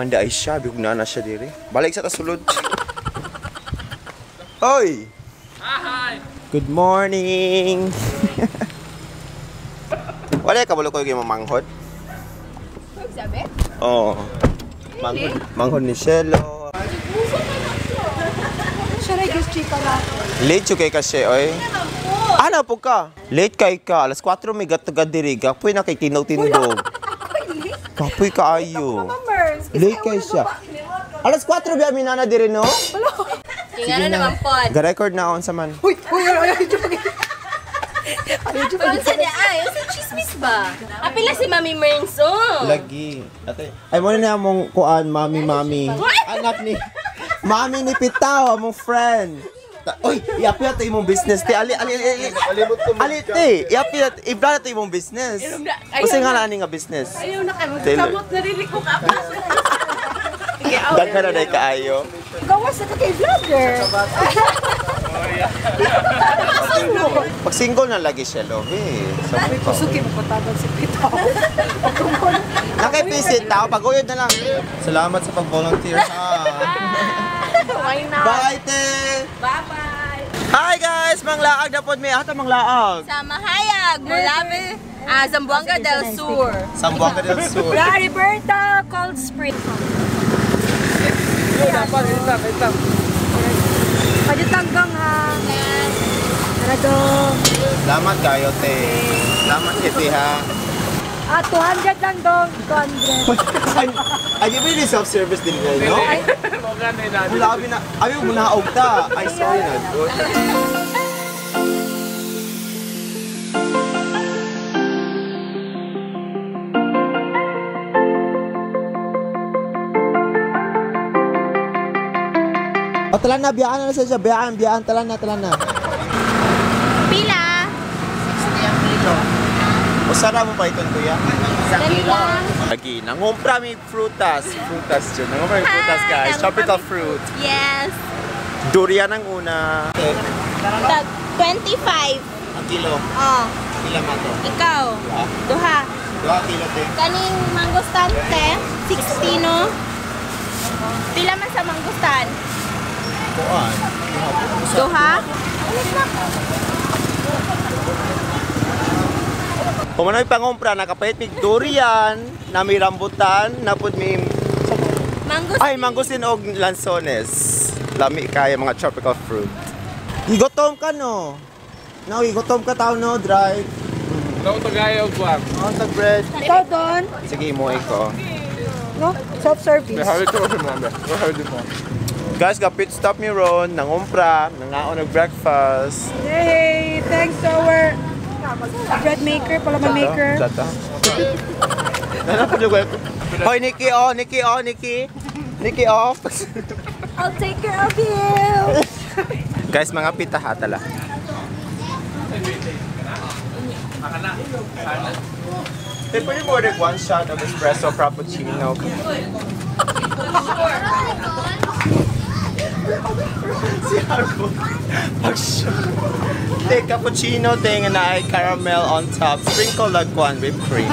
man da ay siya, bigog na siya diri. Balik sa kasulod. Oy! Hi! Good morning! Wala ka bulo ko yung manghod? Sabi? Oo. Manghod ni Shelo. Siya rin gusto chika na. Late yung kay kasi, oy. Ano po ka? Late kay ka. Alas 4 may gatagad diri. Kapoy na kay tinaw-tindog. Kapoy ka ayo. Late kay siya. Alas 4 biya minana diri no? Tingnan na naman po. Ga-record na on sa man. Uy, Pansa niya ay, sa chismis ba? Apila si Mami Mernso. Lagi. Ate, ay mo na among kuan, mami. Anak ni Mami ni Pitaw, among friend. Oy, iapit ito imong business. Ti ali te. Iapit ibra ito imong business. Kasi nga na nga business. Ayaw na kayo. Sabot na rin ko ka. Daghan na dahil kaayo. Gawas na ka kay vlogger. Pag single na lagi siya, love eh. Sabi ko, suki mo patagal si Pitaw. Nakipisit tao, pag-uyod na lang. Salamat sa pag-volunteer ha. Why not? Bye, te! Bye-bye! Hi guys! Manglaag na po may ata manglaag. Sa Mahayag, Mulabe, Zamboanga del Sur. Zamboanga del Sur. Eriberta, Cold Spring. Wait lang. Padutanggang ha. Narado. Salamat kayo, te. Salamat kiti ha. 200 lang dong. 200. Ay, di ba yung self-service din nila, no? Wala kami na, ayaw mo nahaog ta. Ay, sorry na. O, talan na, biyaan na siya. Biyaan, talan na. Pila? 60 ang kilo. O, sara mo pa ito, kuya? 1 kilo. Lagi, nangumpra may frutas. Frutas dyan. Nangumpra may frutas, guys. Tropical fruit. Yes. Durian ang una. 25. Ang kilo. Oh. Ilan man to? Ikaw. Duha. 2 kilo, te. Kaning mangustan, te? 60, no? Pila man sa mangustan? Kuan. Duha? Kung ano yung pangumpra, nakapait may durian, na may rambutan, napod may... Mangustin. Ay, mangustin o lansones. Lami kaya mga tropical fruit. Igotom ka, no? No, igotom ka tao, no? Dry. Ikaw ito gaya o kuwan. Oh, sa bread. Ikaw doon? Sige, imuhay ko. No? Self-service. Guys, kapit stop mi ron, nangumpra, nangaon nag-breakfast. Yay! Thanks to our bread maker, palaman maker. Chata. Hoy, Nikki, Nikki, off. I'll take care of you! Guys, mga pita ha tala. Hey, pwede mo order 1 shot of espresso frappuccino. Si Harpo. Take cappuccino, ting na ay caramel on top. Sprinkle like one whipped cream.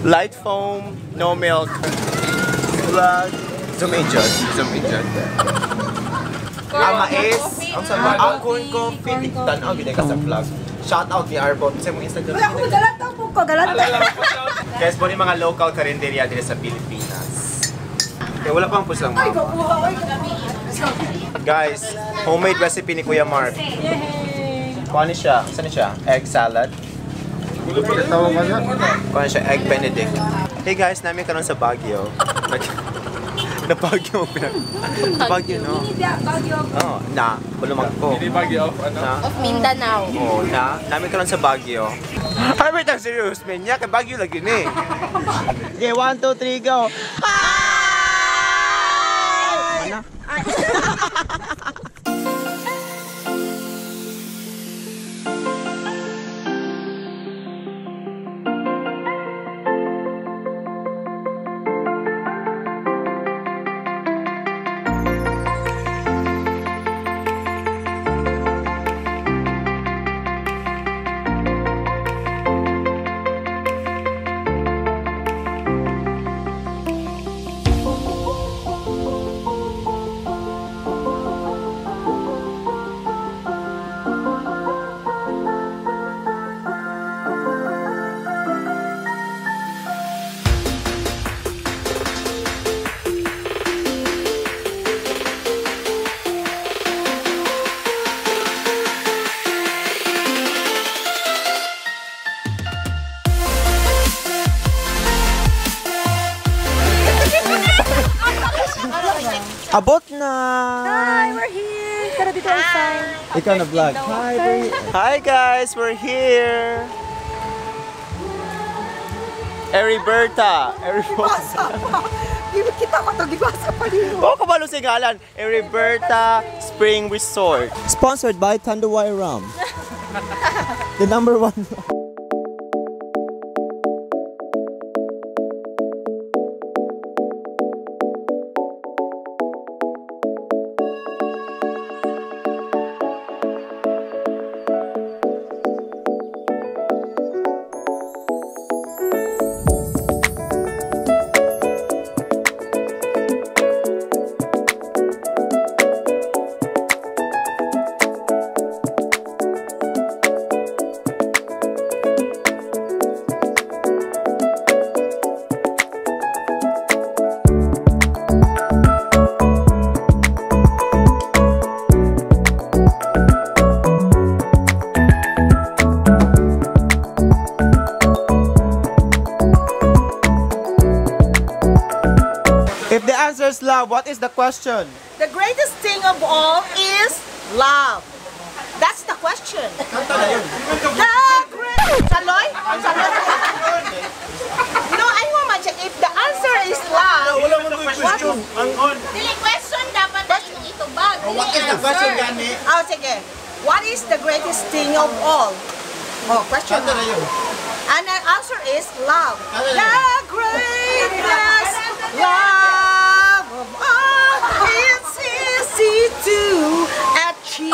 Light foam, no milk. Zoom in dyan. Mais. Ang sama. Ang corn coffee. Tigtan ang ginay ka sa vlog. Shout out ni Arbo. Sa mong Instagram. Galata po ko, galata. Guys, po yung mga local karinderya dito sa Pilipinas. Kaya wala pang puso lang mama. Guys, homemade recipe ni Kuya Mark. Kuha siya. Saan siya? Egg salad. Kuha siya. Egg Benedict. Hey guys, namin karon sa Baguio. Na Baguio. Baguio, no? Oo, na. Bulumag ko. Hindi Baguio, ano? Of Mindanao. Oo, namin karon sa Baguio. Ay, wait, ang serious, man. Kay Baguio lagi ni. Okay, 1, 2, 3, go! Hi! Abot na! Hi, we're here! Tara dito ang sign. Ikaw na vlog. Hi, hi guys, we're here! Eriberta! Gibasa pa! Kita ko to, gibasa pa rin. Oh, kabalo si ngalan. Eriberta Spring Resort. Sponsored by Tandawai Rum. The number one. If the answer is love, what is the question? The greatest thing of all is love. That's the question. Saloy? No, I want to check. If the answer is love, Dili question dapat yung itubag. What is the question, Yani? oh, sige. What is the greatest thing of all? Oh, question. And the answer is love. The greatest love of all is easy to achieve.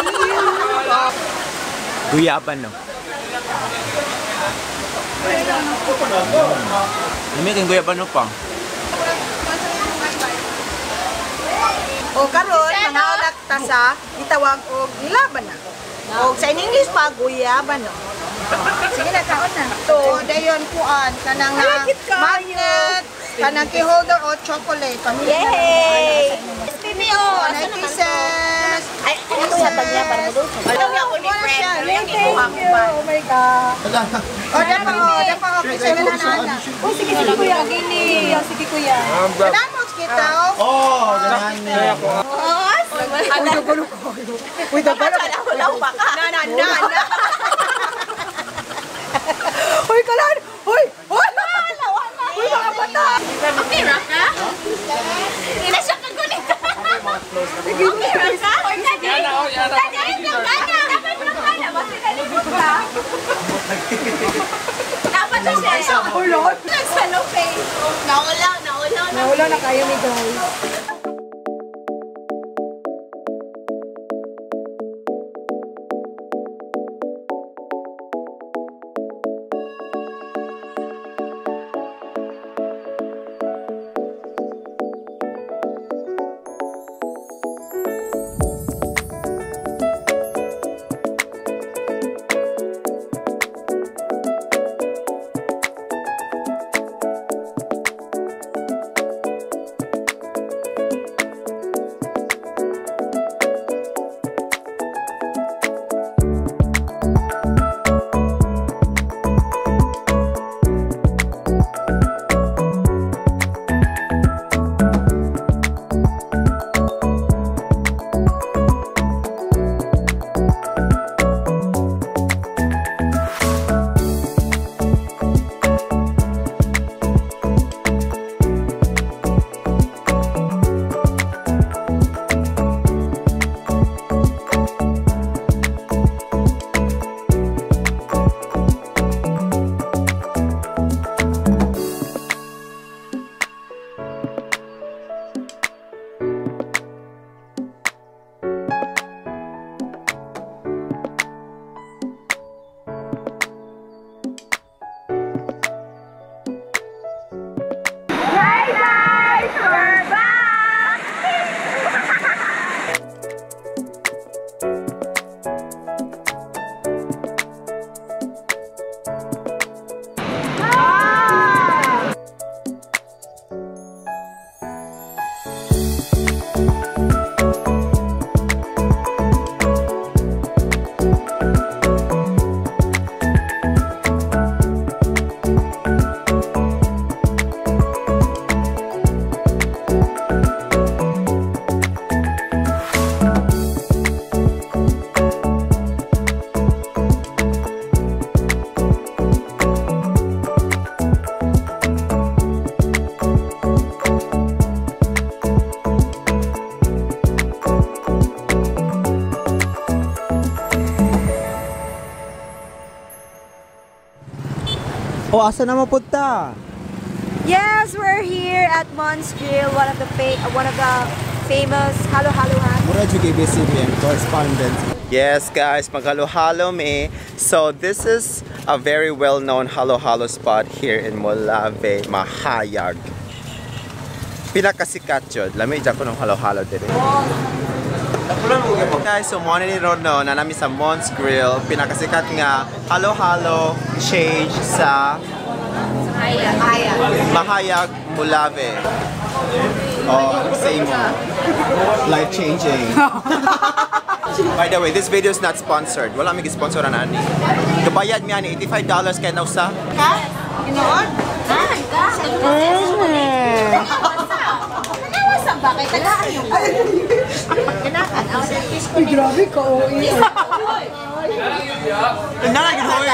Guyaban, no? Lamitin guyaban, no, pa? O karon mga ulat ta sa itawag og laban na. O sa in English pa guyaban no. Sige na kaon na. To dayon kuan kanang magnet, kanang key holder o chocolate. Yay! PBO, kisses. Ay, ano sa tagnya para mo doon? Alam niya ako ni friend. Thank you. Oh my God. O dapat o kisses na na. Oh, sige kuya. Gini. Sige kuya. Kanan mo kita o. Oh, ganyan niya. Uy, dagulo ko. Uy, dagulo ko. Wala pa ka. Na. Uy, kalan! Uy! Uy! Uy, mga bata! Okay, Raka? Ina siya kagulit. Okay, Raka? Or Yana, oh, Yana. Tagayin lang gana. Dapat lang gana. Basta nalipot ka. Dapat na siya. Ulot! Nagsalopay. Naulaw. Naulo na kayo ni guys. O, asa na mapunta? Yes, we're here at Mon's Grill, one of the famous halo-halohan. Mura dyan kay BCBN correspondent. Yes guys, maghalo-halo me. So this is a very well-known halo-halo spot here in Molave, Mahayag. Pinakasikat yun. Lamig dyan ko ng halo-halo din. Guys, so muna ni Rono na namin sa Mon's Grill. Pinakasikat nga halo-halo change sa Mahayag, Molave. Oh, same. Life-changing. By the way, this video is not sponsored. Wala may sponsor na ani. Kabayad mi ani $85 kay nausa. Ha? Ginoon? Nawasan ba kay tagaan yung ganahan? Grabe ka, oo. Nalagin hoy.